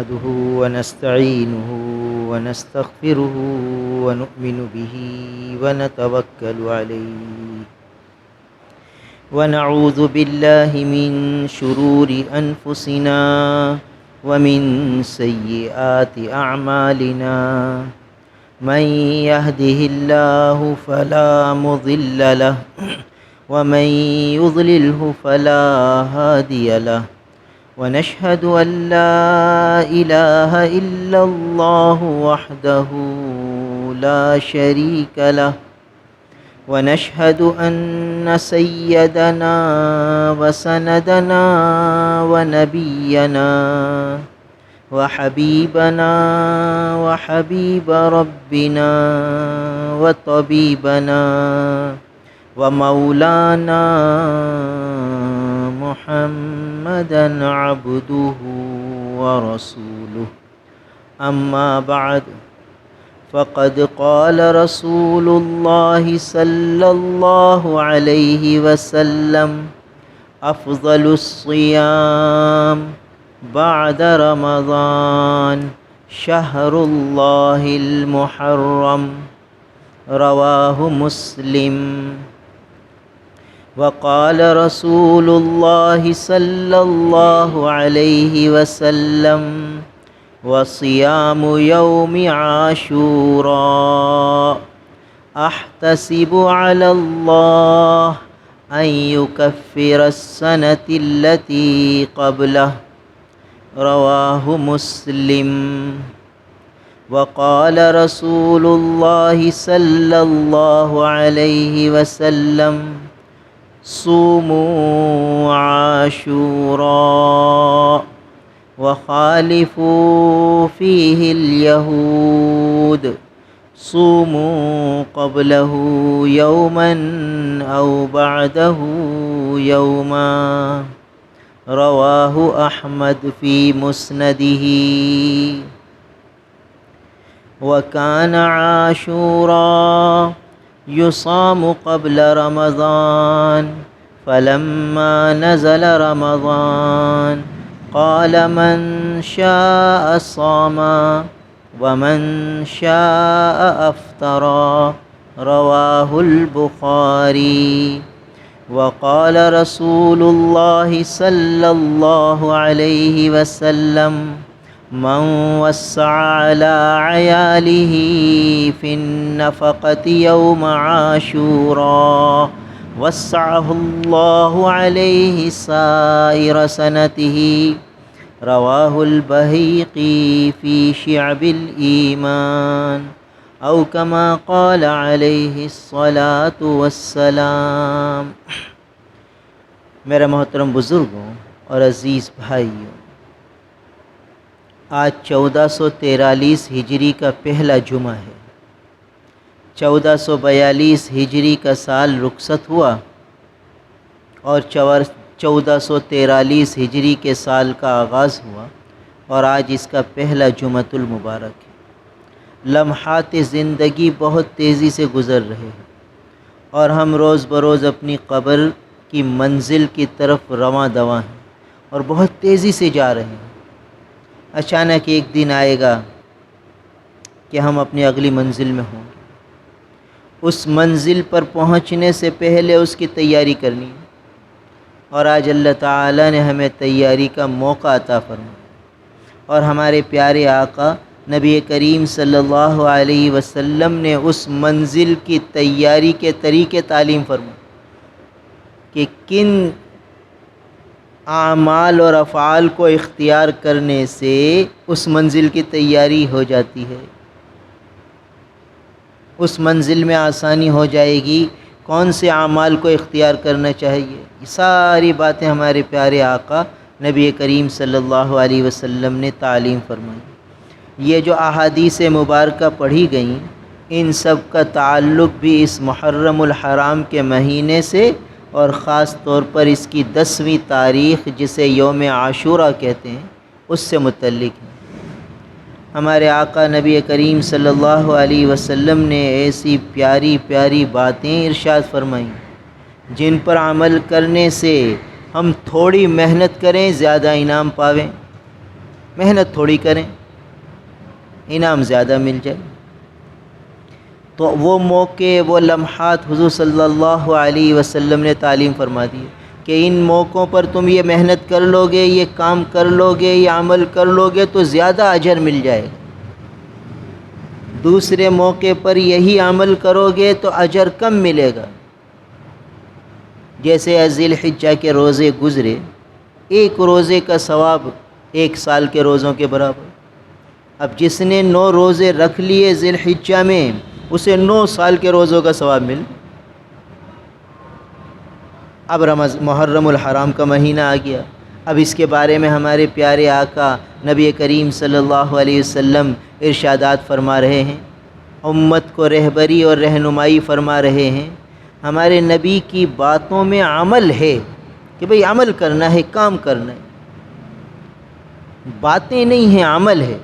نحمده ونستعينه ونستغفره ونؤمن به ونتوكل عليه ونعوذ بالله من شرور أنفسنا ومن سيئات أعمالنا من يهده الله فلا مضل له ومن يضلله فلا هادي له ونشهد أن لا إله إلا الله وحده لا شريك له ونشهد أن سيدنا وسندنا ونبينا وحبيبنا وحبيب ربنا وطبيبنا ومولانا محمدا عبده ورسوله أما بعد فقد قال رسول الله صلى الله عليه وسلم أفضل الصيام بعد رمضان شهر الله المحرم رواه مسلم وقال رسول الله صلى الله عليه وسلم وصيام يوم عاشوراء أحتسب على الله أن يكفر السنة التي قبله رواه مسلم وقال رسول الله صلى الله عليه وسلم صوموا عاشوراء وخالفوا فيه اليهود صوموا قبله يوما أو بعده يوما رواه أحمد في مسنده وكان عاشوراء يصام قبل رمضان فلما نزل رمضان قال من شاء صام ومن شاء أفطر رواه البخاري وقال رسول الله صلى الله عليه وسلم من وسع على عياله في النفقة يوم عاشوراء وسعه الله عليه سائر سنته رواه البهقي في شعب الإيمان أو كما قال عليه الصلاة والسلام۔ میرے محترم بزرگوں اور عزیز بھائیوں، آج 1443 ہجری کا پہلا جمعہ ہے۔ 1442 ہجری کا سال رخصت ہوا اور 1443 ہجری کے سال کا آغاز ہوا اور آج اس کا پہلا جمعۃ المبارک ہے۔ لمحات زندگی بہت تیزی سے گزر رہے ہیں اور ہم روز بروز اپنی قبر کی منزل کی طرف رواں دواں ہیں اور بہت تیزی سے جا رہے ہیں۔ اچانک ایک دن آئے گا کہ ہم اپنی اگلی منزل میں ہوں گے۔ اس منزل پر پہنچنے سے پہلے اس کی تیاری کرنی ہے، اور آج اللہ تعالیٰ نے ہمیں تیاری کا موقع عطا فرمایا اور ہمارے پیارے آقا نبی کریم صلی اللہ علیہ وسلم نے اس منزل کی تیاری کے طریقے تعلیم فرمائے کہ کن اعمال اور افعال کو اختیار کرنے سے اس منزل کی تیاری ہو جاتی ہے، اس منزل میں آسانی ہو جائے گی، کون سے اعمال کو اختیار کرنا چاہیے۔ یہ ساری باتیں ہمارے پیارے آقا نبی کریم صلی اللہ علیہ وسلم نے تعلیم فرمائی۔ یہ جو احادیث مبارکہ پڑھی گئیں، ان سب کا تعلق بھی اس محرم الحرام کے مہینے سے اور خاص طور پر اس کی 10ویں تاریخ جسے یوم عاشوراء کہتے ہیں اس سے متعلق ہے۔ ہمارے آقا نبی کریم صلی اللہ علیہ وسلم نے ایسی پیاری پیاری باتیں ارشاد فرمائیں جن پر عمل کرنے سے ہم تھوڑی محنت کریں زیادہ انعام پاویں، محنت تھوڑی کریں، انعام زیادہ مل جائے۔ تو وہ موقع، وہ لمحات حضور صلی اللہ علیہ وسلم نے تعلیم فرما دی کہ ان موقعوں پر تم یہ محنت کر لو گے، یہ کام کر لو گے، یہ عمل کر لو گے تو زیادہ اجر مل جائے گا۔ دوسرے موقع پر یہی عمل کرو گے تو اجر کم ملے گا۔ جیسے ذی الحجہ کے روزے گزرے، ایک روزے کا ثواب 1 سال کے روزوں کے برابر۔ اب جس نے 9 روزے رکھ لیے ذی الحجہ میں، اسے 9 سال کے روزوں کا ثواب مل۔ اب محرم الحرام کا مہینہ آ گیا۔ اب اس کے بارے میں ہمارے پیارے آقا نبی کریم صلی اللہ علیہ وسلم ارشادات فرما رہے ہیں، امت کو رہبری اور رہنمائی فرما رہے ہیں۔ ہمارے نبی کی باتوں میں عمل ہے کہ بھئی عمل کرنا ہے، کام کرنا ہے، باتیں نہیں ہیں، عمل ہے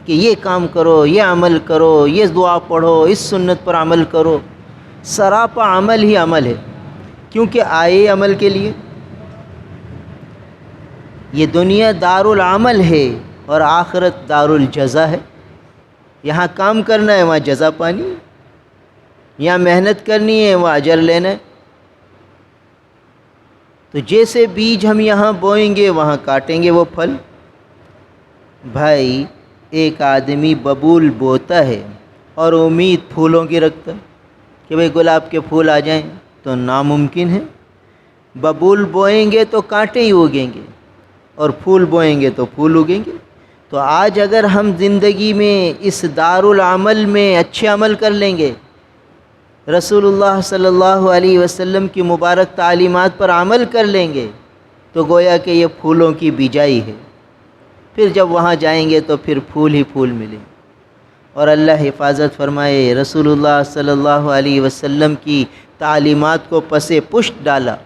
کہ یہ کام کرو، یہ عمل کرو، یہ دعا پڑھو، اس سنت پر عمل کرو۔ سراپا عمل ہی عمل ہے، کیونکہ آئے عمل کے لیے۔ یہ دنیا دار العمل ہے اور آخرت دار الجزا ہے۔ یہاں کام کرنا ہے، وہاں جزا پانی ہے۔ یہاں محنت کرنی ہے، وہاں اجر لینا ہے۔ تو جیسے بیج ہم یہاں بوئیں گے وہاں کاٹیں گے وہ پھل۔ بھائی ایک آدمی ببول بوتا ہے اور امید پھولوں کی رکھتا ہے کہ بھئی گلاب کے پھول آ جائیں، تو ناممکن ہے۔ ببول بوئیں گے تو کانٹے ہی اگیں گے اور پھول بوئیں گے تو پھول اگیں گے۔ تو آج اگر ہم زندگی میں اس دار العمل میں اچھے عمل کر لیں گے، رسول اللہ صلی اللہ علیہ وسلم کی مبارک تعلیمات پر عمل کر لیں گے، تو گویا کہ یہ پھولوں کی بیجائی ہے۔ پھر جب وہاں جائیں گے تو پھر پھول ہی پھول ملیں۔ اور اللہ حفاظت فرمائے، رسول اللہ صلی اللہ علیہ وسلم کی تعلیمات کو پس پشت ڈالا،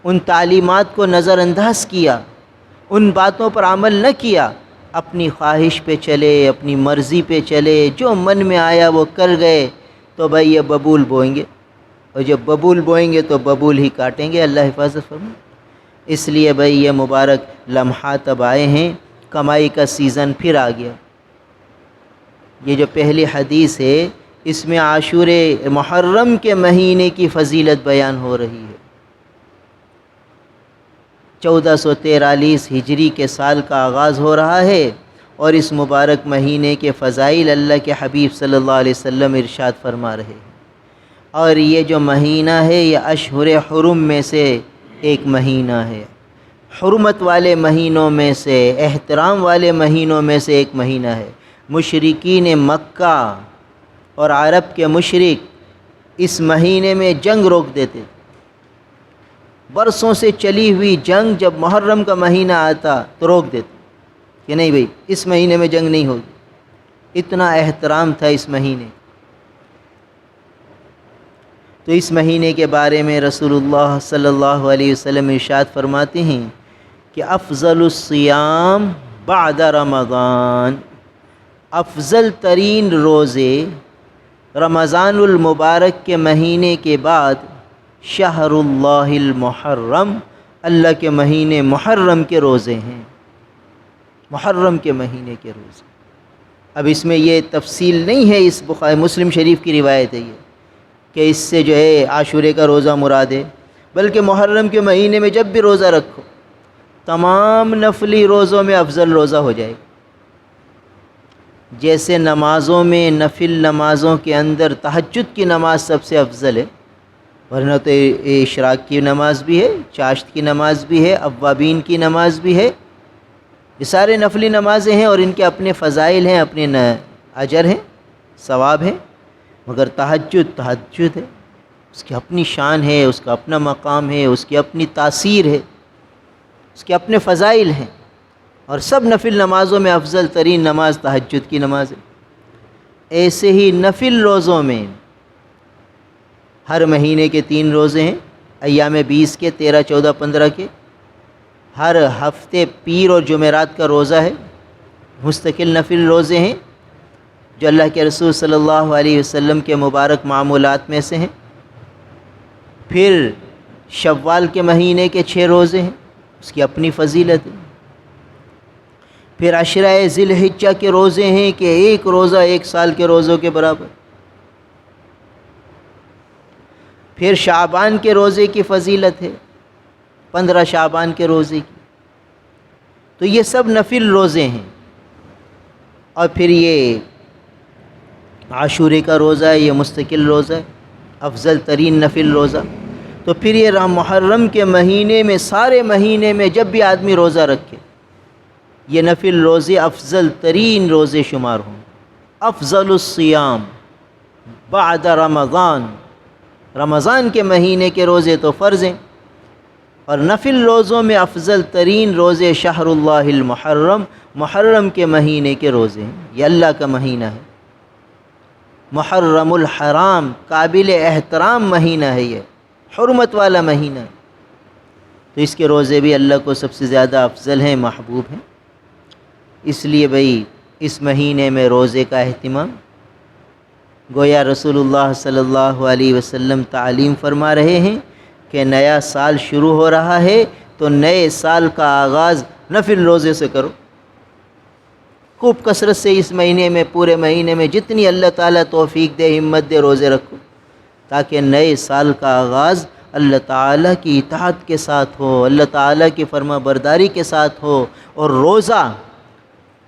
ان تعلیمات کو نظر انداز کیا، ان باتوں پر عمل نہ کیا، اپنی خواہش پہ چلے، اپنی مرضی پہ چلے، جو من میں آیا وہ کر گئے، تو بھائی یہ ببول بوئیں گے، اور جب ببول بوئیں گے تو ببول ہی کاٹیں گے۔ اللہ حفاظت فرمائے۔ اس لیے بھائی یہ مبارک لمحات اب آئے ہیں، کمائی کا سیزن پھر آ گیا۔ یہ جو پہلی حدیث ہے، اس میں عاشورے محرم کے مہینے کی فضیلت بیان ہو رہی ہے۔ 1443 ہجری کے سال کا آغاز ہو رہا ہے، اور اس مبارک مہینے کے فضائل اللہ کے حبیب صلی اللہ علیہ وسلم ارشاد فرما رہے ہیں۔ اور یہ جو مہینہ ہے یہ اشہر حرم میں سے ایک مہینہ ہے، حرمت والے مہینوں میں سے، احترام والے مہینوں میں سے ایک مہینہ ہے۔ مشرکین مکہ اور عرب کے مشرک اس مہینے میں جنگ روک دیتے، برسوں سے چلی ہوئی جنگ جب محرم کا مہینہ آتا تو روک دیتے کہ نہیں بھئی اس مہینے میں جنگ نہیں ہوگی۔ اتنا احترام تھا اس مہینے۔ تو اس مہینے کے بارے میں رسول اللہ صلی اللہ علیہ وسلم ارشاد فرماتے ہیں کہ افضل الصیام بعد رمضان، افضل ترین روزے رمضان المبارک کے مہینے کے بعد شہر اللہ المحرم، اللہ کے مہینے محرم کے روزے ہیں، محرم کے مہینے کے روزے۔ اب اس میں یہ تفصیل نہیں ہے، اس بخاری مسلم شریف کی روایت ہے یہ کہ اس سے جو ہے عاشورے کا روزہ مراد ہے، بلکہ محرم کے مہینے میں جب بھی روزہ رکھو تمام نفلی روزوں میں افضل روزہ ہو جائے گا۔ جیسے نمازوں میں، نفل نمازوں کے اندر تہجد کی نماز سب سے افضل ہے، ورنہ تو اشراق کی نماز بھی ہے، چاشت کی نماز بھی ہے، اوابین کی نماز بھی ہے، یہ سارے نفلی نمازیں ہیں اور ان کے اپنے فضائل ہیں، اپنے اجر ہیں، ثواب ہیں، مگر تہجد ہے، اس کی اپنی شان ہے، اس کا اپنا مقام ہے، اس کی اپنی تاثیر ہے، اس کے اپنے فضائل ہیں، اور سب نفل نمازوں میں افضل ترین نماز تہجد کی نماز ہے۔ ایسے ہی نفل روزوں میں ہر مہینے کے 3 روزے ہیں، ایام 20 کے، 13، 14، 15 کے، ہر ہفتے پیر اور جمعرات کا روزہ ہے، مستقل نفل روزے ہیں جو اللہ کے رسول صلی اللہ علیہ وسلم کے مبارک معمولات میں سے ہیں۔ پھر شوال کے مہینے کے 6 روزے ہیں، اس کی اپنی فضیلت ہے۔ پھر عشرہ ذی الحجہ کے روزے ہیں کہ ایک روزہ 1 سال کے روزوں کے برابر. پھر شعبان کے روزے کی فضیلت ہے، 15 شعبان کے روزے کی. تو یہ سب نفل روزے ہیں. اور پھر یہ عاشورے کا روزہ ہے، یہ مستقل روزہ ہے، افضل ترین نفل روزہ. تو پھر یہ محرم کے مہینے میں، سارے مہینے میں جب بھی آدمی روزہ رکھے، یہ نفل روزے افضل ترین روزے شمار ہوں. افضل الصیام بعد رمضان، رمضان کے مہینے کے روزے تو فرض ہیں، اور نفل روزوں میں افضل ترین روزے شہر اللہ المحرم، محرم کے مہینے کے روزے ہیں. یہ اللہ کا مہینہ ہے، محرم الحرام، قابل احترام مہینہ ہے، یہ حرمت والا مہینہ ہے. تو اس کے روزے بھی اللہ کو سب سے زیادہ افضل ہیں، محبوب ہیں. اس لیے بھئی اس مہینے میں روزے کا اہتمام. گویا رسول اللہ صلی اللہ علیہ وسلم تعلیم فرما رہے ہیں کہ نیا سال شروع ہو رہا ہے تو نئے سال کا آغاز نفل روزے سے کرو. خوب کثرت سے اس مہینے میں، پورے مہینے میں جتنی اللہ تعالیٰ توفیق دے، ہمت دے، روزے رکھو، تاکہ نئے سال کا آغاز اللہ تعالیٰ کی اطاعت کے ساتھ ہو، اللہ تعالیٰ کی فرما برداری کے ساتھ ہو. اور روزہ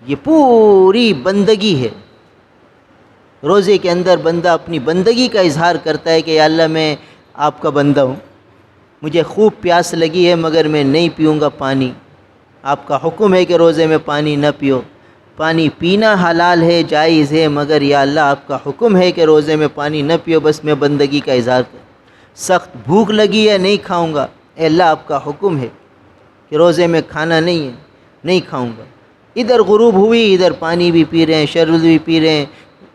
یہ پوری بندگی ہے. روزے کے اندر بندہ اپنی بندگی کا اظہار کرتا ہے کہ یا اللہ میں آپ کا بندہ ہوں، مجھے خوب پیاس لگی ہے مگر میں نہیں پیوں گا پانی. آپ کا حکم ہے کہ روزے میں پانی نہ پیو، پانی پینا حلال ہے، جائز ہے، مگر یا اللہ آپ کا حکم ہے کہ روزے میں پانی نہ پیو، بس میں بندگی کا اظہار کر. سخت بھوک لگی ہے، نہیں کھاؤں گا، اے اللہ آپ کا حکم ہے کہ روزے میں کھانا نہیں ہے، نہیں کھاؤں گا. ادھر غروب ہوئی، ادھر پانی بھی پی رہے ہیں، شربت بھی پی رہے ہیں،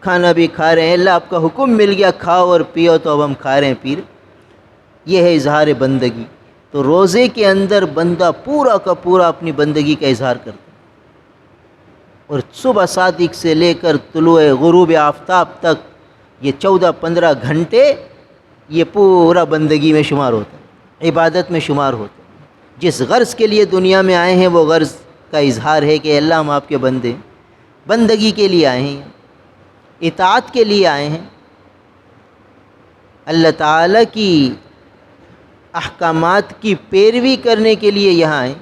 کھانا بھی کھا رہے ہیں. اللہ آپ کا حکم مل گیا کھاؤ اور پیو، تو اب ہم کھا رہے ہیں، پی رہے ہیں. یہ ہے اظہار بندگی. تو روزے کے اندر بندہ پورا کا پورا اپنی بندگی کا اظہار کرتا ہے. اور صبح صادق سے لے کر طلوع غروب آفتاب تک یہ 14-15 گھنٹے یہ پورا بندگی میں شمار ہوتا ہے، عبادت میں شمار ہوتا ہے. جس غرض کے لیے دنیا میں آئے ہیں وہ غرض کا اظہار ہے کہ اللہ ہم آپ کے بندے ہیں، بندگی کے لیے آئے ہیں، اطاعت کے لیے آئے ہیں، اللہ تعالیٰ کی احکامات کی پیروی کرنے کے لیے یہاں آئیں.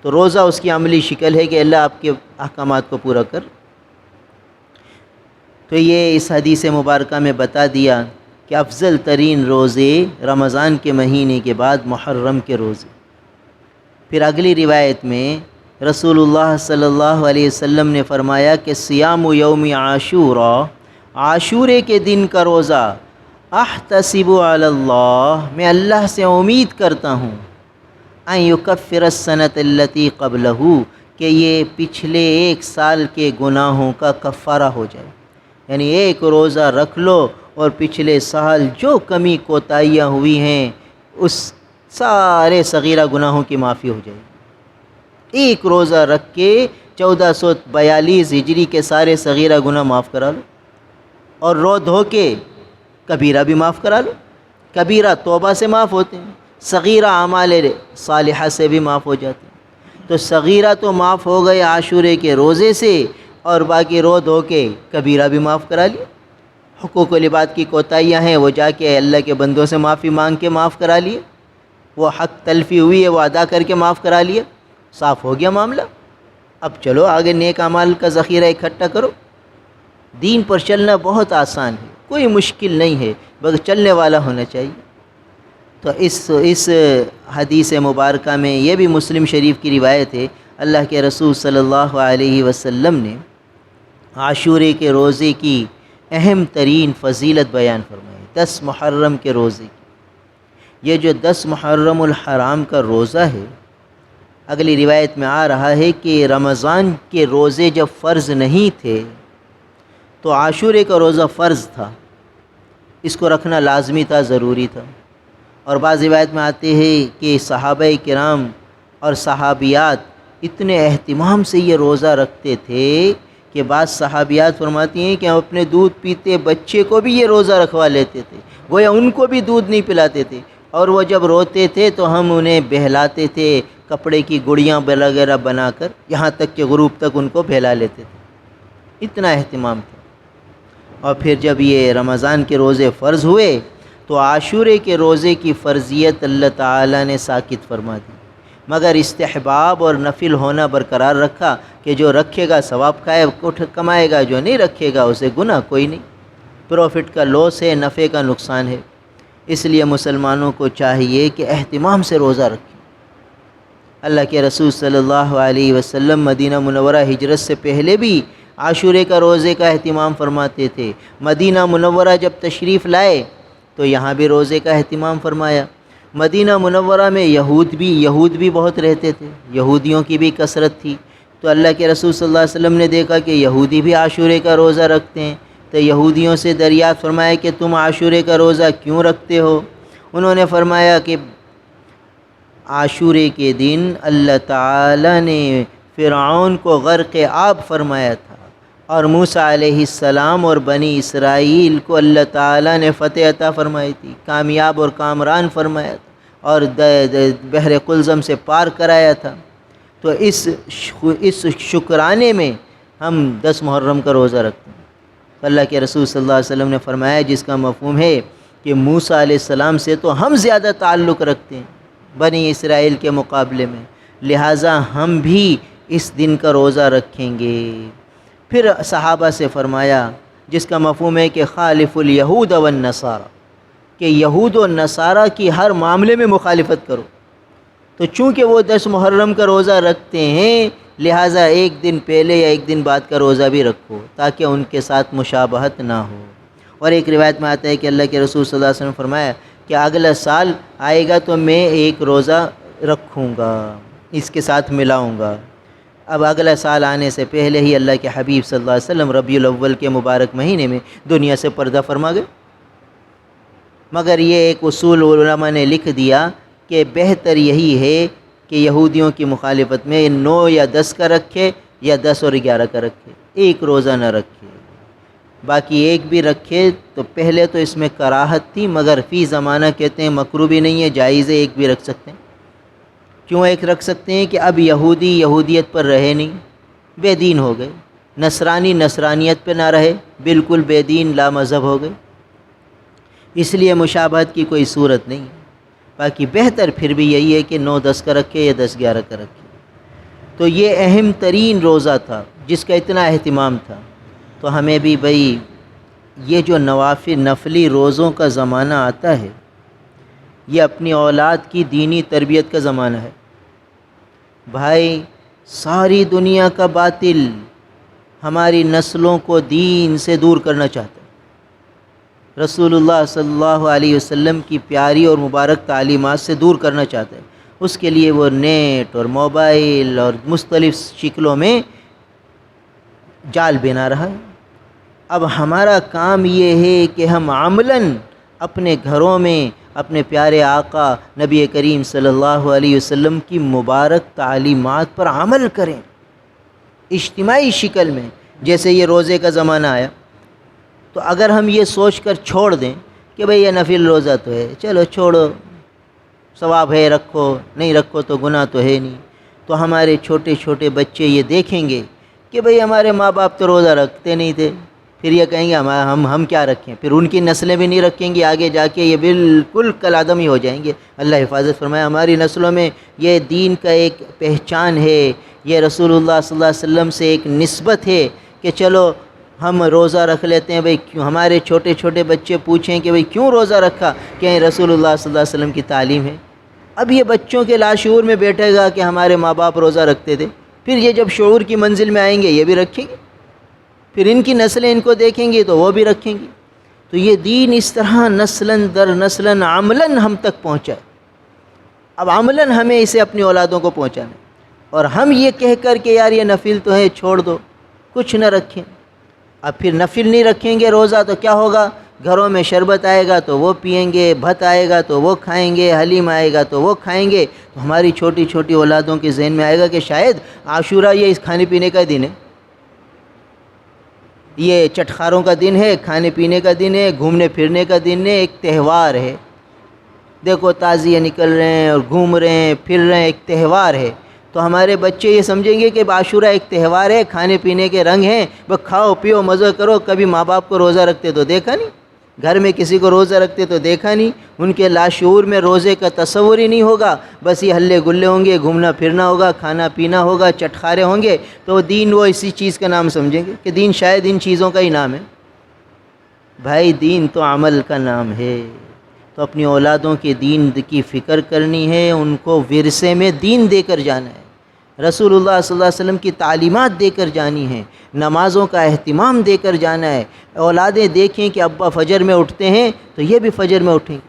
تو روزہ اس کی عملی شکل ہے کہ اللہ آپ کے احکامات کو پورا کر. تو یہ اس حدیث مبارکہ میں بتا دیا کہ افضل ترین روزے رمضان کے مہینے کے بعد محرم کے روزے. پھر اگلی روایت میں رسول اللہ صلی اللہ علیہ وسلم نے فرمایا کہ صیام یوم عاشوراء، عاشورے کے دن کا روزہ، احتسب علی اللہ، میں اللہ سے امید کرتا ہوں، ان یکفر السنۃ التی قبلہ، کہ یہ پچھلے 1 سال کے گناہوں کا کفارہ ہو جائے. یعنی ایک روزہ رکھ لو اور پچھلے سال جو کمی کوتاہیاں ہوئی ہیں اس سارے صغیرہ گناہوں کی معافی ہو جائے. ایک روزہ رکھ کے 1442 ہجری کے سارے صغیرہ گناہ معاف کرا لو، اور رو دھو کے کبیرہ بھی معاف کرا لو. کبیرہ توبہ سے معاف ہوتے ہیں، صغیرہ اعمال صالحہ سے بھی معاف ہو جاتے ہیں. تو صغیرہ تو معاف ہو گئے عاشورے کے روزے سے، اور باقی رو دھو کے کبیرہ بھی معاف کرا لیے. حقوق و لباد کی کوتاہیاں ہیں وہ جا کے اللہ کے بندوں سے معافی مانگ کے معاف کرا لیے. وہ حق تلفی ہوئی ہے وہ ادا کر کے معاف کرا لیے، صاف ہو گیا معاملہ. اب چلو آگے نیک اعمال کا ذخیرہ اکٹھا کرو. دین پر چلنا بہت آسان ہے، کوئی مشکل نہیں ہے، بس چلنے والا ہونا چاہیے. تو اس حدیث مبارکہ میں یہ بھی مسلم شریف کی روایت ہے، اللہ کے رسول صلی اللہ علیہ وسلم نے عاشورے کے روزے کی اہم ترین فضیلت بیان فرمائی. 10 محرم کے روزے کی. یہ جو 10 محرم الحرام کا روزہ ہے، اگلی روایت میں آ رہا ہے کہ رمضان کے روزے جب فرض نہیں تھے تو عاشورے کا روزہ فرض تھا، اس کو رکھنا لازمی تھا، ضروری تھا. اور بعض روایت میں آتے ہیں کہ صحابہ کرام اور صحابیات اتنے اہتمام سے یہ روزہ رکھتے تھے کہ بعض صحابیات فرماتی ہیں کہ ہم اپنے دودھ پیتے بچے کو بھی یہ روزہ رکھوا لیتے تھے، گویا ان کو بھی دودھ نہیں پلاتے تھے، اور وہ جب روتے تھے تو ہم انہیں بہلاتے تھے کپڑے کی گڑیاں وغیرہ بنا کر، یہاں تک کہ غروب تک ان کو بہلا لیتے تھے، اتنا اہتمام تھا۔ اور پھر جب یہ رمضان کے روزے فرض ہوئے تو عاشورے کے روزے کی فرضیت اللہ تعالیٰ نے ساکت فرما دی، مگر استحباب اور نفل ہونا برقرار رکھا کہ جو رکھے گا ثواب کمائے گا، جو نہیں رکھے گا اسے گناہ کوئی نہیں، پروفٹ کا لاس ہے، نفع کا نقصان ہے۔ اس لیے مسلمانوں کو چاہیے کہ اہتمام سے روزہ رکھیں۔ اللہ کے رسول صلی اللہ علیہ وسلم مدینہ منورہ ہجرت سے پہلے بھی عاشورے کا روزے کا اہتمام فرماتے تھے۔ مدینہ منورہ جب تشریف لائے تو یہاں بھی روزے کا اہتمام فرمایا۔ مدینہ منورہ میں یہود بھی بہت رہتے تھے، یہودیوں کی بھی کثرت تھی، تو اللہ کے رسول صلی اللہ علیہ وسلم نے دیکھا کہ یہودی بھی عاشورے کا روزہ رکھتے ہیں، تو یہودیوں سے دریافت فرمایا کہ تم عاشورے کا روزہ کیوں رکھتے ہو؟ انہوں نے فرمایا کہ عاشورے کے دن اللہ تعالیٰ نے فرعون کو غرق آب فرمایا تھا، اور موسیٰ علیہ السلام اور بنی اسرائیل کو اللہ تعالیٰ نے فتح عطا فرمائی تھی، کامیاب اور کامران فرمایا تھا، اور بحر قلزم سے پار کرایا تھا۔ تو اس شکرانے میں ہم 10 محرم کا روزہ رکھتے ہیں۔ اللہ کے رسول صلی اللہ علیہ وسلم نے فرمایا، جس کا مفہوم ہے کہ موسیٰ علیہ السلام سے تو ہم زیادہ تعلق رکھتے ہیں بنی اسرائیل کے مقابلے میں، لہٰذا ہم بھی اس دن کا روزہ رکھیں گے۔ پھر صحابہ سے فرمایا، جس کا مفہوم ہے کہ خالف الیہود والنصارى، کہ یہود و نصارہ کی ہر معاملے میں مخالفت کرو۔ تو چونکہ وہ 10 محرم کا روزہ رکھتے ہیں، لہٰذا ایک دن پہلے یا ایک دن بعد کا روزہ بھی رکھو تاکہ ان کے ساتھ مشابہت نہ ہو۔ اور ایک روایت میں آتا ہے کہ اللہ کے رسول صلی اللہ علیہ وسلم نے فرمایا کہ اگلا سال آئے گا تو میں ایک روزہ رکھوں گا، اس کے ساتھ ملاؤں گا۔ اب اگلا سال آنے سے پہلے ہی اللہ کے حبیب صلی اللہ علیہ وسلم ربیع الاول کے مبارک مہینے میں دنیا سے پردہ فرما گئے۔ مگر یہ ایک اصول علماء نے لکھ دیا کہ بہتر یہی ہے کہ یہودیوں کی مخالفت میں 9 یا 10 کا رکھے یا 10 اور 11 کا رکھے، ایک روزہ نہ رکھے، باقی ایک بھی رکھے تو پہلے تو اس میں کراہت تھی، مگر فی زمانہ کہتے ہیں مکروہ بھی نہیں ہے، جائز ہے، ایک بھی رکھ سکتے ہیں۔ کیوں ایک رکھ سکتے ہیں کہ اب یہودی یہودیت پر رہے نہیں، بے دین ہو گئے، نصرانی نصرانیت پہ نہ رہے، بالکل بے دین لا مذہب ہو گئے، اس لیے مشابہت کی کوئی صورت نہیں۔ باقی بہتر پھر بھی یہی ہے کہ 9 10 کا رکھے یا 10 11 کا رکھے۔ تو یہ اہم ترین روزہ تھا جس کا اتنا اہتمام تھا، تو ہمیں بھی بھئی یہ جو نفلی روزوں کا زمانہ آتا ہے، یہ اپنی اولاد کی دینی تربیت کا زمانہ ہے۔ بھائی ساری دنیا کا باطل ہماری نسلوں کو دین سے دور کرنا چاہتا ہے۔ رسول اللہ صلی اللہ علیہ وسلم کی پیاری اور مبارک تعلیمات سے دور کرنا چاہتا ہے۔ اس کے لیے وہ نیٹ اور موبائل اور مختلف شکلوں میں جال بنا رہا ہے۔ اب ہمارا کام یہ ہے کہ ہم عملاً اپنے گھروں میں اپنے پیارے آقا نبی کریم صلی اللہ علیہ وسلم کی مبارک تعلیمات پر عمل کریں، اجتماعی شکل میں۔ جیسے یہ روزے کا زمانہ آیا تو اگر ہم یہ سوچ کر چھوڑ دیں کہ بھئی یہ نفل روزہ تو ہے، چلو چھوڑو، ثواب ہے رکھو، نہیں رکھو تو گناہ تو ہے نہیں، تو ہمارے چھوٹے چھوٹے بچے یہ دیکھیں گے کہ بھئی ہمارے ماں باپ تو روزہ رکھتے نہیں تھے، پھر یہ کہیں گے ہم کیا رکھیں، پھر ان کی نسلیں بھی نہیں رکھیں گی، آگے جا کے یہ بالکل کالعدم ہی ہو جائیں گے۔ اللہ حفاظت فرمائے، ہماری نسلوں میں یہ دین کا ایک پہچان ہے، یہ رسول اللہ صلی اللہ علیہ وسلم سے ایک نسبت ہے کہ چلو ہم روزہ رکھ لیتے ہیں۔ بھئی کیوں ہمارے چھوٹے چھوٹے بچے پوچھیں کہ بھئی کیوں روزہ رکھا، کہ رسول اللہ صلی اللہ علیہ وسلم کی تعلیم ہے۔ اب یہ بچوں کے لاشعور میں بیٹھے گا کہ ہمارے ماں باپ روزہ رکھتے تھے، پھر یہ جب شعور کی منزل میں آئیں گے یہ بھی رکھیں گے، پھر ان کی نسلیں ان کو دیکھیں گی تو وہ بھی رکھیں گی۔ تو یہ دین اس طرح نسلاً در نسلاً عملاً ہم تک پہنچا ہے۔ اب عملاً ہمیں اسے اپنی اولادوں کو پہنچانا ہے، اور ہم یہ کہہ کر کہ یار یہ نفل تو ہے چھوڑ دو، کچھ نہ رکھیں۔ اب پھر نفل نہیں رکھیں گے روزہ تو کیا ہوگا، گھروں میں شربت آئے گا تو وہ پئیں گے، بھت آئے گا تو وہ کھائیں گے، حلیم آئے گا تو وہ کھائیں گے، تو ہماری چھوٹی چھوٹی اولادوں کے ذہن میں آئے گا کہ شاید عاشورہ یہ اس کھانے پینے کا دن ہے، یہ چٹخاروں کا دن ہے، کھانے پینے کا دن ہے، گھومنے پھرنے کا دن ہے، ایک تہوار ہے۔ دیکھو تعزیے نکل رہے ہیں اور گھوم رہے ہیں پھر رہے ہیں، ایک تہوار ہے، تو ہمارے بچے یہ سمجھیں گے کہ عاشورہ ایک تہوار ہے، کھانے پینے کے رنگ ہیں، بس کھاؤ پیو مزہ کرو۔ کبھی ماں باپ کو روزہ رکھتے تو دیکھا نہیں، گھر میں کسی کو روزہ رکھتے تو دیکھا نہیں، ان کے لاشعور میں روزے کا تصور ہی نہیں ہوگا، بس یہ ہلے گلے ہوں گے، گھومنا پھرنا ہوگا، کھانا پینا ہوگا، چٹخارے ہوں گے، تو دین وہ اسی چیز کا نام سمجھیں گے کہ دین شاید ان چیزوں کا ہی نام ہے۔ بھائی دین تو عمل کا نام ہے، تو اپنی اولادوں کے دین کی فکر کرنی ہے، ان کو ورثے میں دین دے کر جانا ہے، رسول اللہ صلی اللہ علیہ وسلم کی تعلیمات دے کر جانی ہیں، نمازوں کا اہتمام دے کر جانا ہے۔ اولادیں دیکھیں کہ ابا فجر میں اٹھتے ہیں تو یہ بھی فجر میں اٹھیں گے،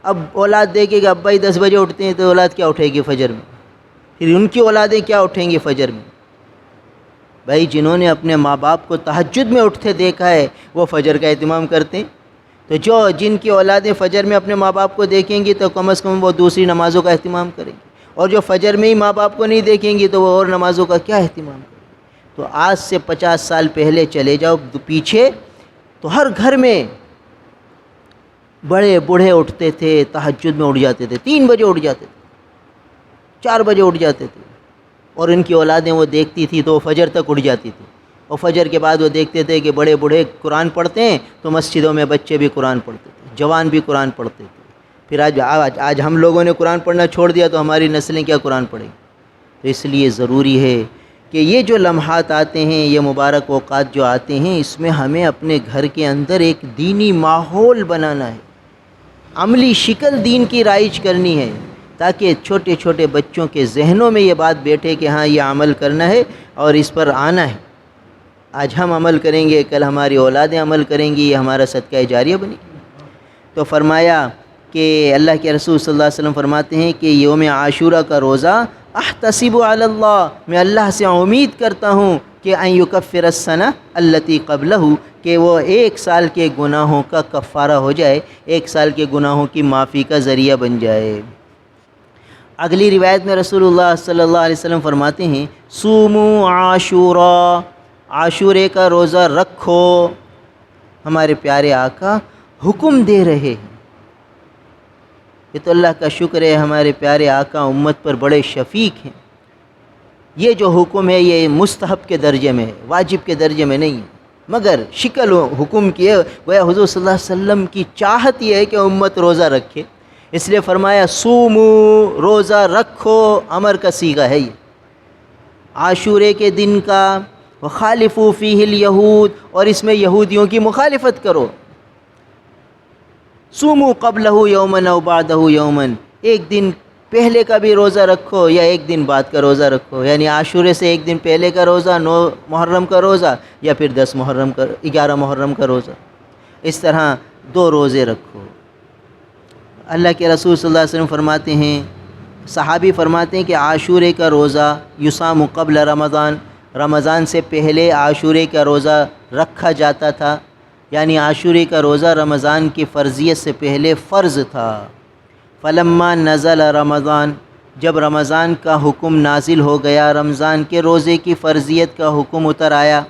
اب اولاد دیکھے کہ ابا ہی 10 بجے اٹھتے ہیں تو اولاد کیا اٹھے گی فجر میں، پھر ان کی اولادیں کیا اٹھیں گی فجر میں؟ بھائی جنہوں نے اپنے ماں باپ کو تہجد میں اٹھتے دیکھا ہے وہ فجر کا اہتمام کرتے ہیں، تو جن کی اولادیں فجر میں اپنے ماں باپ کو دیکھیں گی تو کم از کم وہ دوسری نمازوں کا اہتمام کریں گی، اور جو فجر میں ہی ماں باپ کو نہیں دیکھیں گی تو وہ اور نمازوں کا کیا اہتمام کریں گی؟ تو آج سے 50 سال پہلے چلے جاؤ پیچھے، تو ہر گھر میں بڑے بوڑھے اٹھتے تھے، تہجد میں اٹھ جاتے تھے، 3 بجے اٹھ جاتے تھے، 4 بجے اٹھ جاتے تھے، اور ان کی اولادیں وہ دیکھتی تھی تو وہ فجر تک اٹھ جاتی تھی، اور فجر کے بعد وہ دیکھتے تھے کہ بڑے بوڑھے قرآن پڑھتے ہیں تو مسجدوں میں بچے بھی قرآن پڑھتے تھے، جوان بھی قرآن پڑھتے تھے۔ پھر آج ہم لوگوں نے قرآن پڑھنا چھوڑ دیا تو ہماری نسلیں کیا قرآن پڑھیں گی؟ تو اس لیے ضروری ہے کہ یہ جو لمحات آتے ہیں، یہ مبارک اوقات جو آتے ہیں، اس میں ہمیں اپنے گھر کے اندر ایک دینی ماحول بنانا ہے، عملی شکل دین کی رائج کرنی ہے، تاکہ چھوٹے چھوٹے بچوں کے ذہنوں میں یہ بات بیٹھے کہ ہاں یہ عمل کرنا ہے اور اس پر آنا ہے۔ آج ہم عمل کریں گے، کل ہماری اولادیں عمل کریں گی، یہ ہمارا صدقہ جاریہ بنے گی۔ تو فرمایا کہ اللہ کے رسول صلی اللہ علیہ وسلم فرماتے ہیں کہ یوم عاشورہ کا روزہ احتسب علی اللہ، میں اللہ سے امید کرتا ہوں کہ ان یکفر السنہ التی قبلہ، کہ وہ 1 سال کے گناہوں کا کفارہ ہو جائے، 1 سال کے گناہوں کی معافی کا ذریعہ بن جائے۔ اگلی روایت میں رسول اللہ صلی اللہ علیہ وسلم فرماتے ہیں صوموا عاشورا، عاشورے کا روزہ رکھو۔ ہمارے پیارے آقا حکم دے رہے ہیں، یہ تو اللہ کا شکر ہے، ہمارے پیارے آقا امت پر بڑے شفیق ہیں۔ یہ جو حکم ہے یہ مستحب کے درجے میں ہے، واجب کے درجے میں نہیں ہے، مگر شکل حکم کی ہے، گویا حضور صلی اللہ علیہ وسلم کی چاہت یہ ہے کہ امت روزہ رکھے، اس لیے فرمایا صومو، روزہ رکھو، امر کا صیغہ ہے یہ عاشورے کے دن کا۔ وخالفوا فیہ الیہود، اور اس میں یہودیوں کی مخالفت کرو۔ صوموا قبلہ یومن او بعدہ یومن، 1 دن پہلے کا بھی روزہ رکھو یا 1 دن بعد کا روزہ رکھو، یعنی عاشورے سے 1 دن پہلے کا روزہ 9 محرم کا روزہ، یا پھر 10 محرم کا 11 محرم کا روزہ، اس طرح 2 روزے رکھو۔ اللہ کے رسول صلی اللہ علیہ وسلم فرماتے ہیں، صحابی فرماتے ہیں کہ عاشورے کا روزہ یصام قبل رمضان، رمضان سے پہلے عاشورے کا روزہ رکھا جاتا تھا، یعنی عاشورے کا روزہ رمضان کی فرضیت سے پہلے فرض تھا۔ فلما نزل رمضان، جب رمضان کا حکم نازل ہو گیا، رمضان کے روزے کی فرضیت کا حکم اتر آیا،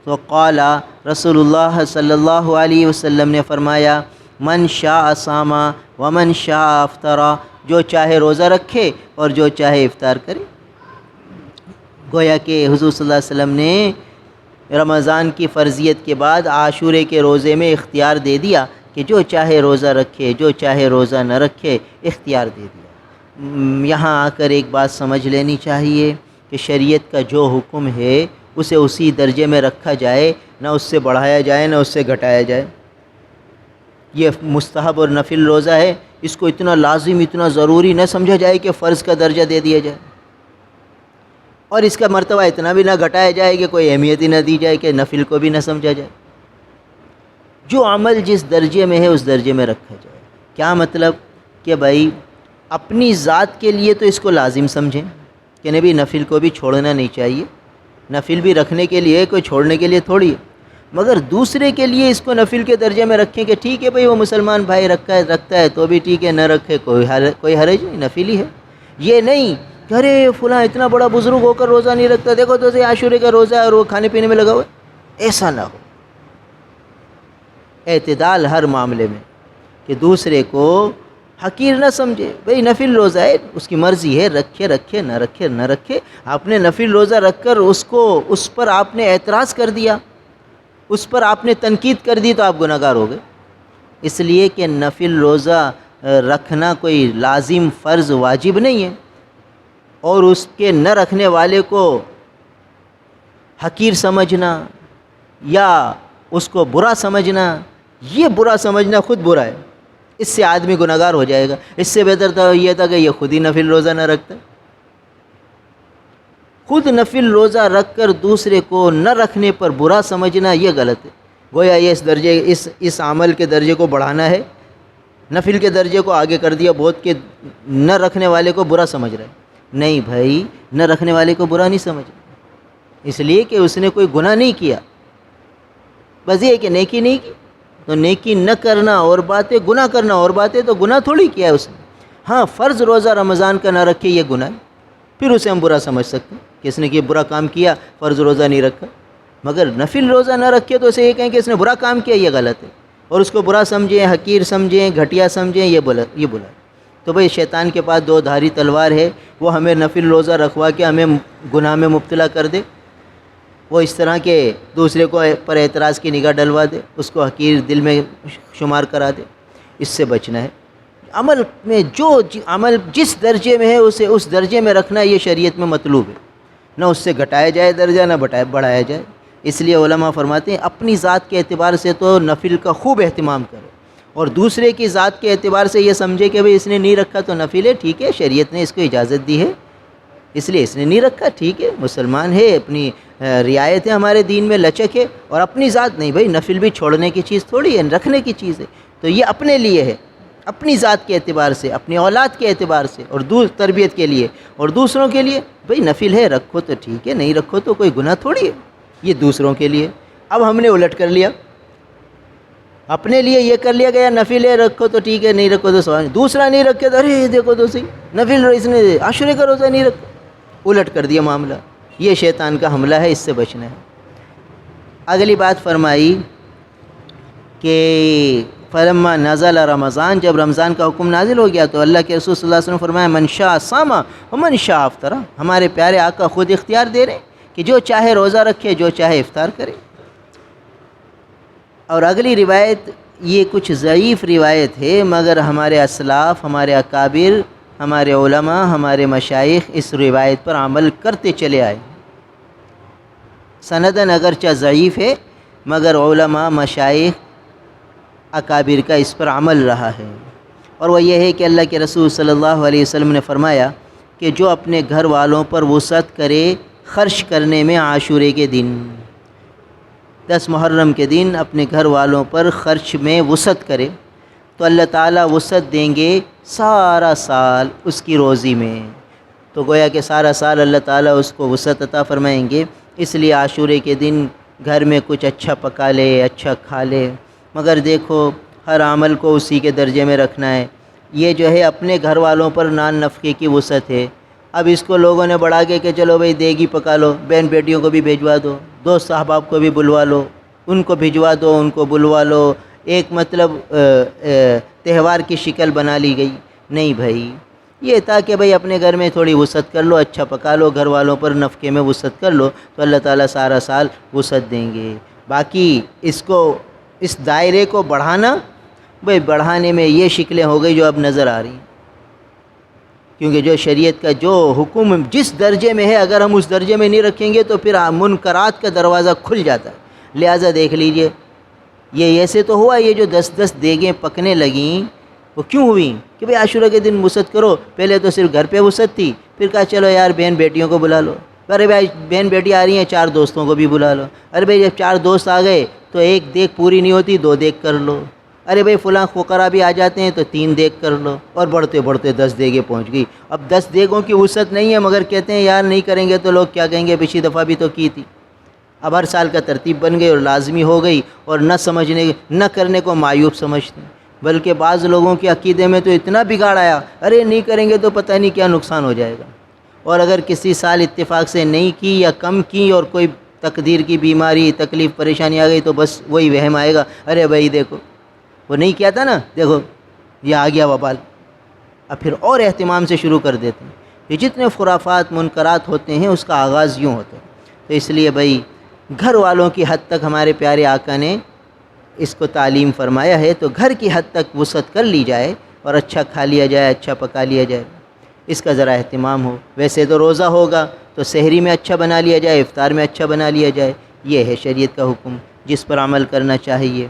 تو قال رسول اللہ صلی اللہ علیہ وسلم نے فرمایا من شاء صام ومن شاء افطر، جو چاہے روزہ رکھے اور جو چاہے افطار کرے۔ گویا کہ حضور صلی اللہ علیہ وسلم نے رمضان کی فرضیت کے بعد عاشورے کے روزے میں اختیار دے دیا کہ جو چاہے روزہ رکھے، جو چاہے روزہ نہ رکھے، اختیار دے دیا۔ یہاں آ کر ایک بات سمجھ لینی چاہیے کہ شریعت کا جو حکم ہے اسے اسی درجے میں رکھا جائے، نہ اس سے بڑھایا جائے نہ اس سے گھٹایا جائے۔ یہ مستحب اور نفل روزہ ہے، اس کو اتنا لازم، اتنا ضروری نہ سمجھا جائے کہ فرض کا درجہ دے دیا جائے، اور اس کا مرتبہ اتنا بھی نہ گھٹایا جائے کہ کوئی اہمیت ہی نہ دی جائے کہ نفل کو بھی نہ سمجھا جائے۔ جو عمل جس درجے میں ہے اس درجے میں رکھا جائے۔ کیا مطلب کہ بھائی اپنی ذات کے لیے تو اس کو لازم سمجھیں کہ نبی نفل کو بھی چھوڑنا نہیں چاہیے، نفل بھی رکھنے کے لیے، کوئی چھوڑنے کے لیے تھوڑی ہے، مگر دوسرے کے لیے اس کو نفل کے درجے میں رکھیں کہ ٹھیک ہے بھائی وہ مسلمان بھائی رکھتا ہے تو بھی ٹھیک ہے، نہ رکھے کوئی حرج نہیں، نفل ہی ہے۔ یہ نہیں کہ ارے فلاں اتنا بڑا بزرگ ہو کر روزہ نہیں رکھتا، دیکھو تو اسے عاشورے کا روزہ ہے اور وہ کھانے پینے میں لگا ہوا ہے، ایسا نہ ہو۔ اعتدال ہر معاملے میں، کہ دوسرے کو حقیر نہ سمجھے. بھئی نفل روزہ ہے، اس کی مرضی ہے، رکھے رکھے، نہ رکھے نہ رکھے. آپ نے نفل روزہ رکھ کر اس پر آپ نے اعتراض کر دیا، اس پر آپ نے تنقید کر دی، تو آپ گناہ گار ہو گئے. اس لیے کہ نفل روزہ رکھنا کوئی لازم فرض واجب نہیں ہے، اور اس کے نہ رکھنے والے کو حقیر سمجھنا یا اس کو برا سمجھنا، یہ برا سمجھنا خود برا ہے. اس سے آدمی گناہ گار ہو جائے گا. اس سے بہتر تو یہ تھا کہ یہ خود ہی نفل روزہ نہ رکھتا. خود نفل روزہ رکھ کر دوسرے کو نہ رکھنے پر برا سمجھنا یہ غلط ہے. گویا یہ اس عمل کے درجے کو بڑھانا ہے، نفل کے درجے کو آگے کر دیا بہت، کہ نہ رکھنے والے کو برا سمجھ رہا ہے. نہیں بھائی، نہ رکھنے والے کو برا نہیں سمجھ، اس لیے کہ اس نے کوئی گناہ نہیں کیا، بس یہ کہ نیکی نہیں کی. تو نیکی نہ کرنا اور باتیں، گناہ کرنا اور باتیں، تو گناہ تھوڑی کیا ہے اس نے. ہاں، فرض روزہ رمضان کا نہ رکھے یہ گناہ ہے، پھر اسے ہم برا سمجھ سکتے ہیں کہ اس نے یہ برا کام کیا، فرض روزہ نہیں رکھا. مگر نفل روزہ نہ رکھے تو اسے یہ کہیں کہ اس نے برا کام کیا، یہ غلط ہے، اور اس کو برا سمجھیں، حقیر سمجھیں، گھٹیا سمجھیں، یہ بولا. تو بھئی شیطان کے پاس دو دھاری تلوار ہے، وہ ہمیں نفل روزہ رکھوا کے ہمیں گناہ میں مبتلا کر دے. وہ اس طرح کے دوسرے کو پر اعتراض کی نگاہ ڈلوا دے، اس کو حقیر دل میں شمار کرا دے. اس سے بچنا ہے. عمل میں عمل جس درجے میں ہے اسے اس درجے میں رکھنا، یہ شریعت میں مطلوب ہے. نہ اس سے گھٹایا جائے درجہ، نہ بڑھایا جائے. اس لیے علماء فرماتے ہیں اپنی ذات کے اعتبار سے تو نفل کا خوب اہتمام کرے، اور دوسرے کی ذات کے اعتبار سے یہ سمجھے کہ بھئی اس نے نہیں رکھا تو نفل ہے، ٹھیک ہے، شریعت نے اس کو اجازت دی ہے، اس لیے اس نے نہیں رکھا، ٹھیک ہے، مسلمان ہے، اپنی رعایت ہے، ہمارے دین میں لچک ہے. اور اپنی ذات نہیں، بھئی نفل بھی چھوڑنے کی چیز تھوڑی ہے، رکھنے کی چیز ہے. تو یہ اپنے لیے ہے، اپنی ذات کے اعتبار سے، اپنی اولاد کے اعتبار سے، اور تربیت کے لیے. اور دوسروں کے لیے بھئی نفل ہے، رکھو تو ٹھیک ہے، نہیں رکھو تو کوئی گناہ تھوڑی ہے. یہ دوسروں کے لیے. اب ہم نے الٹ کر لیا، اپنے لیے یہ کر لیا گیا، نفل ہے رکھو تو ٹھیک ہے، نہیں رکھو تو سوال. دوسرا نہیں رکھے تو ارے دیکھو تو صحیح، نفل اس نے عاشورے کا روزہ نہیں رکھا، الٹ کر دیا معاملہ. یہ شیطان کا حملہ ہے، اس سے بچنا ہے. اگلی بات فرمائی کہ فلما نزل رمضان، جب رمضان کا حکم نازل ہو گیا تو اللہ کے رسول صلی اللہ علیہ وسلم فرمایا من شاء صام ومن شاء افطر. ہمارے پیارے آقا خود اختیار دے رہے ہیں کہ جو چاہے روزہ رکھے، جو چاہے افطار کرے. اور اگلی روایت یہ کچھ ضعیف روایت ہے، مگر ہمارے اسلاف، ہمارے اکابر، ہمارے علماء، ہمارے مشائخ اس روایت پر عمل کرتے چلے آئے. سندن اگرچہ ضعیف ہے، مگر علماء، مشائخ، اکابر کا اس پر عمل رہا ہے. اور وہ یہ ہے کہ اللہ کے رسول صلی اللہ علیہ وسلم نے فرمایا کہ جو اپنے گھر والوں پر وسعت کرے خرچ کرنے میں، عاشورے کے دن، 10 محرم کے دن اپنے گھر والوں پر خرچ میں وسعت کرے، تو اللہ تعالیٰ وسعت دیں گے سارا سال اس کی روزی میں. تو گویا کہ سارا سال اللہ تعالیٰ اس کو وسعت عطا فرمائیں گے. اس لیے عاشورے کے دن گھر میں کچھ اچھا پکا لے، اچھا کھا لے. مگر دیکھو ہر عمل کو اسی کے درجے میں رکھنا ہے. یہ جو ہے اپنے گھر والوں پر نان نفقے کی وسعت ہے. اب اس کو لوگوں نے بڑھا کے کہ چلو بھئی دیگی پکا لو، بہن بیٹیوں کو بھی بھیجوا دو، دوست احباب کو بھی بلوا لو، ان کو بھجوا دو، ان کو بلوا لو. ایک مطلب تہوار کی شکل بنا لی گئی. نہیں بھائی، یہ تھا کہ بھئی اپنے گھر میں تھوڑی وسعت کر لو، اچھا پکا لو، گھر والوں پر نفقے میں وسعت کر لو، تو اللہ تعالیٰ سارا سال وسعت دیں گے. باقی اس دائرے کو بڑھانا، بھئی بڑھانے میں یہ شکلیں ہو گئی جو اب نظر آ رہی ہیں. کیونکہ جو شریعت کا جو حکم جس درجے میں ہے، اگر ہم اس درجے میں نہیں رکھیں گے تو پھر منکرات کا دروازہ کھل جاتا ہے. لہٰذا دیکھ لیجئے، یہ ایسے تو ہوا، یہ جو 10 دیگیں پکنے لگیں وہ کیوں ہوئیں؟ کہ بھئی عاشورہ کے دن وسعت کرو. پہلے تو صرف گھر پہ وسعت تھی، پھر کہا چلو یار بہن بیٹیوں کو بلا لو. ارے بھائی بہن بیٹی آ رہی ہیں، 4 دوستوں کو بھی بلا لو. ارے بھائی جب 4 دوست آ گئے تو 1 دیگ پوری نہیں ہوتی، 2 دیگ کر لو. ارے بھائی فلاں فقراء بھی آ جاتے ہیں تو 3 دیگ کر لو. اور بڑھتے بڑھتے 10 دیگیں پہنچ گئی. اب 10 دیگوں کی وسعت نہیں ہے، مگر کہتے ہیں یار نہیں کریں گے تو لوگ کیا کہیں گے، پچھلی دفعہ بھی تو کی تھی. اب ہر سال کا ترتیب بن گئی اور لازمی ہو گئی، اور نہ کرنے کو معیوب سمجھتے ہیں. بلکہ بعض لوگوں کے عقیدے میں تو اتنا بگاڑ آیا، ارے نہیں کریں گے تو پتہ نہیں کیا نقصان ہو جائے گا. اور اگر کسی سال اتفاق سے نہیں کی یا کم کی اور کوئی تقدیر کی بیماری، تکلیف، پریشانی آ گئی تو بس وہی وہم آئے گا، ارے بھائی دیکھو وہ نہیں کیا تھا نا، دیکھو یہ آ گیا وبال، اب پھر اور اہتمام سے شروع کر دیتے ہیں۔ یہ جتنے خرافات منکرات ہوتے ہیں اس کا آغاز یوں ہوتا ہے۔ تو اس لیے بھائی گھر والوں کی حد تک ہمارے پیارے آقا نے اس کو تعلیم فرمایا ہے، تو گھر کی حد تک وسعت کر لی جائے اور اچھا کھا لیا جائے، اچھا پکا لیا جائے، اس کا ذرا اہتمام ہو۔ ویسے تو روزہ ہوگا تو سحری میں اچھا بنا لیا جائے، افطار میں اچھا بنا لیا جائے، یہ ہے شریعت کا حکم جس پر عمل کرنا چاہیے۔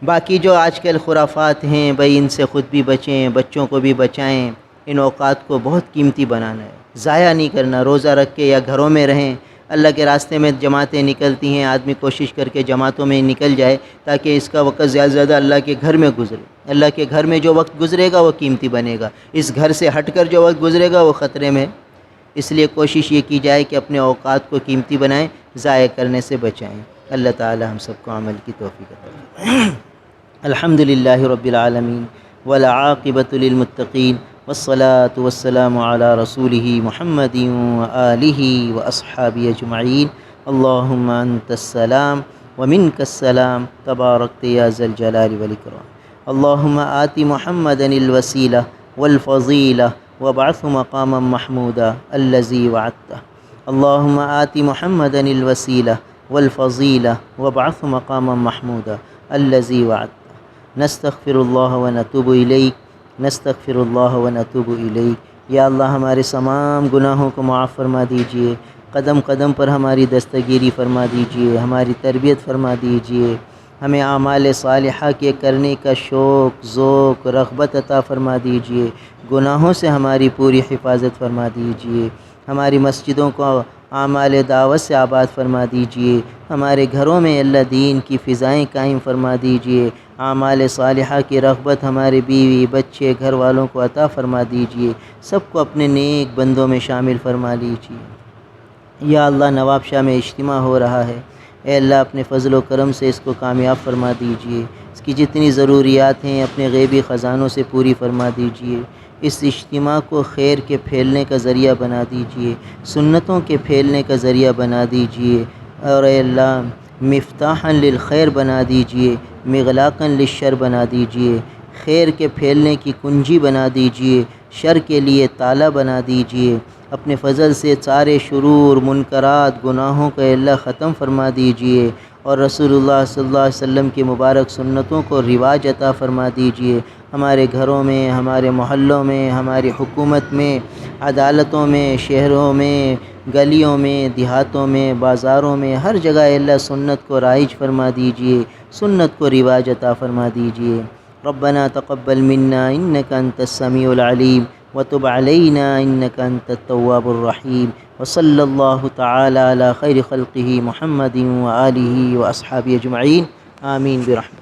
باقی جو آج کل خرافات ہیں بھائی ان سے خود بھی بچیں، بچوں کو بھی بچائیں۔ ان اوقات کو بہت قیمتی بنانا ہے، ضائع نہیں کرنا۔ روزہ رکھ کے یا گھروں میں رہیں، اللہ کے راستے میں جماعتیں نکلتی ہیں، آدمی کوشش کر کے جماعتوں میں نکل جائے تاکہ اس کا وقت زیادہ سے زیادہ اللہ کے گھر میں گزرے۔ اللہ کے گھر میں جو وقت گزرے گا وہ قیمتی بنے گا، اس گھر سے ہٹ کر جو وقت گزرے گا وہ خطرے میں۔ اس لیے کوشش یہ کی جائے کہ اپنے اوقات کو قیمتی بنائیں، ضائع کرنے سے بچائیں۔ اللہ تعالی ہم سب کو عمل کی توفیق عطا فرمائے۔ الحمد للہ رب العالمین والعاقبۃ للمتقین والصلاة والسلام علی رسولہ محمد وآلہ واصحابہ اجمعین۔ اللہم انت السلام ومنک السلام تبارکت یا ذا الجلال والاکرام۔ اللہم آت محمدا الوسیلہ والفضیلہ وابعثہ مقاما محمودا الذی وعدتہ۔ اللہم آت محمدا الوسیلہ والفضیلہ وابعثہ مقاما محمودا الذی وعدتہ۔ نستغفر اللہ ونتوب الیک، نستغفر اللہ ونتوب الیک۔ یا اللہ ہمارے تمام گناہوں کو معاف فرما دیجئے، قدم قدم پر ہماری دستگیری فرما دیجئے، ہماری تربیت فرما دیجئے، ہمیں اعمال صالحہ کے کرنے کا شوق، ذوق، رغبت عطا فرما دیجئے، گناہوں سے ہماری پوری حفاظت فرما دیجئے، ہماری مسجدوں کو اعمال دعوت سے آباد فرما دیجئے، ہمارے گھروں میں اللہ دین کی فضائیں قائم فرما دیجئے، اعمال صالحہ کی رغبت ہمارے بیوی بچے گھر والوں کو عطا فرما دیجئے، سب کو اپنے نیک بندوں میں شامل فرما لیجئے۔ یا اللہ نواب شاہ میں اجتماع ہو رہا ہے، اے اللہ اپنے فضل و کرم سے اس کو کامیاب فرما دیجئے، اس کی جتنی ضروریات ہیں اپنے غیبی خزانوں سے پوری فرما دیجئے۔ اس اجتماع کو خیر کے پھیلنے کا ذریعہ بنا دیجئے، سنتوں کے پھیلنے کا ذریعہ بنا دیجئے، اور اے اللہ مفتاحا للخیر بنا دیجئے، مغلاقا للشر بنا دیجئے، خیر کے پھیلنے کی کنجی بنا دیجئے، شر کے لیے تالا بنا دیجئے۔ اپنے فضل سے سارے شرور منکرات گناہوں کو اے اللہ ختم فرما دیجئے، اور رسول اللہ صلی اللہ علیہ وسلم کی مبارک سنتوں کو رواج عطا فرما دیجئے۔ ہمارے گھروں میں، ہمارے محلوں میں، ہماری حکومت میں، عدالتوں میں، شہروں میں، گلیوں میں، دیہاتوں میں، بازاروں میں، ہر جگہ اے اللہ سنت کو رائج فرما دیجئے، سنت کو رواج عطا فرما دیجئے۔ ربنا تقبل منا انک انت السمیع العلیم وتب علینا انک انت التواب الرحیم، وصلی اللہ تعالی علی خیر خلقہ محمد وآلہ واصحابہ اجمعین، آمین برحمتہ۔